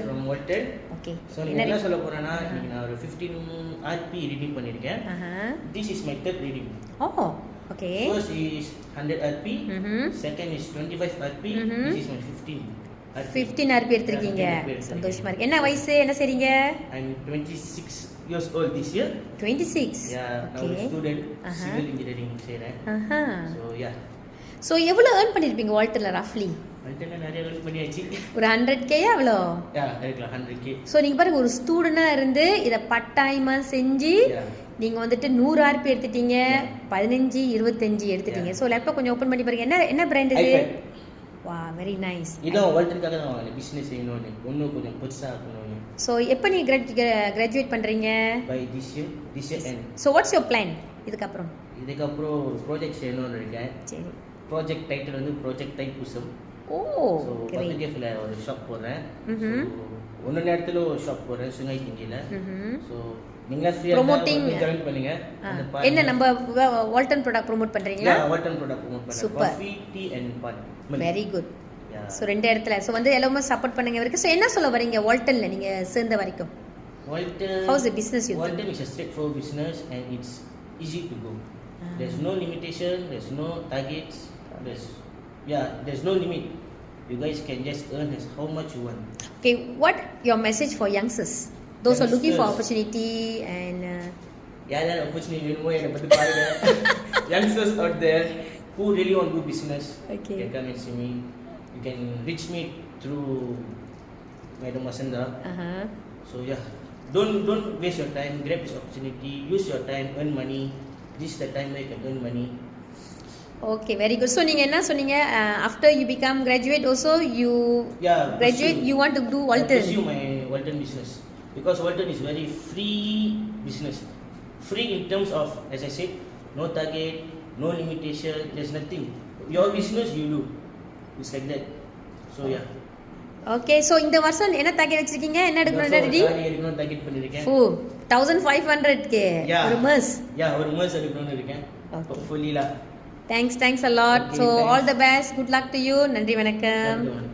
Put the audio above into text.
from Walton. Okay. So நீங்க என்ன சொல்ல போறேன்னா இன்னைக்கு நான் ஒரு 15 RP ரீடிங் பண்ணிருக்கேன். This is my third reading. Oh, okay. First is 100 RP, second is 25 RP, this is my 15 RP. 15 RP எடுத்திருக்கீங்க. சந்தோஷமா இருக்கு. என்ன வயசு, என்ன செய்றீங்க? I'm 26 years old this year. 26. Yeah, now Okay. a student, civil engineering செய்றேன். So yeah. So எவ்வளவு earn பண்ணிருப்பீங்க வால்டர்ல roughly? வால்டர்ல நிறைய earn பண்ணியாச்சு. ஒரு 100k அவ்வளோ? Yeah, இருக்கலாம் 100k. ஸோ நீங்கள் பாருங்க ஒரு ஸ்டூடெண்டா இருந்து இதை பட்டாயமாக செஞ்சு நீங்க வந்துட்டு 100 RP எடுத்துட்டீங்க, 15 25 எடுத்துட்டீங்க. ஸோ லேப்டாப் கொஞ்சம் ஓப்பன் பண்ணி பாருங்க. என்ன பிராண்ட் இது? வா, வெரி நைஸ். இதான் வால்டருக்காக தான் வாங்கினேன், பிசினஸ் செய்யணும்னு, இன்னும் கொஞ்சம் பெருசா ஆக்கணும்னு. ஸோ எப்போ நீ கிராஜுவேட் பண்றீங்க? By this year end. So what's your plan இதுக்கப்புறம்? இதுக்கப்புறம் ஒரு ப்ராஜெக்ட் செய்யணும்னு இருக்கேன். சரி. ப்ராஜெக்ட் டைட்டில் வந்து ப்ராஜெக்ட் டைப்புசம். Oh, great. கேஃப்ல ஒரு ஷாப் போடுறேன். ஒன்னு நேரத்துல ஒரு ஷாப் போடுறேன் சுங்கை திங்கில. ஸோ நீங்களா ஃப்ரீயா ஜாயின் பண்ணுங்க. என்ன நம்ம வால்டன் ப்ராடக்ட் ப்ரோமோட் பண்றீங்களா? வால்டன் ப்ராடக்ட் ப்ரோமோட் பண்றேன். Coffee, tea and paan. Very good. So ரெண்டு இடத்துல ஸோ வந்து எல்லாமே சப்போர்ட் பண்ணுங்க இவருக்கு. ஸோ என்ன சொல்ல வரீங்க வால்டன்ல நீங்க சேர்ந்த வரைக்கும்? Walton, how's the business you Walton is a straightforward business and it's easy to go. There's no limitation, there's no targets, there's no limit. You guys can just earn as how much you want. Okay, what your message for youngsters? Those who are looking for opportunity and yeah, opportunity வேணுமோ என்ன பத்தி பாருங்க. Youngsters out there who really want to do business, okay, can come and see me. You can reach me through Madam Masanda. So yeah, don't waste your time. Grab this opportunity. Use your time. Earn money. This is the time where you can earn money. Okay, very good. So நீங்க என்ன சொன்னீங்க? After you become graduate also you graduate you want to do Walton. Pursue my Walton business because Walton is very free business. Free in terms of, as I said, no target, no limitation. There's nothing. Your business you do. It's like that. So yeah. Okay, so இந்த வருஷம் என்ன target வச்சிருக்கீங்க? என்ன எடுக்கணும் ready? நான் எடுக்கணும் target பண்ணிருக்கேன். 1500k ஒரு மஸ். ஒரு மஸ் எடுக்கணும்னு இருக்கேன். Hopefully la. Thanks a lot. Okay, so thanks. All the best. Good luck to you. நன்றி வணக்கம்.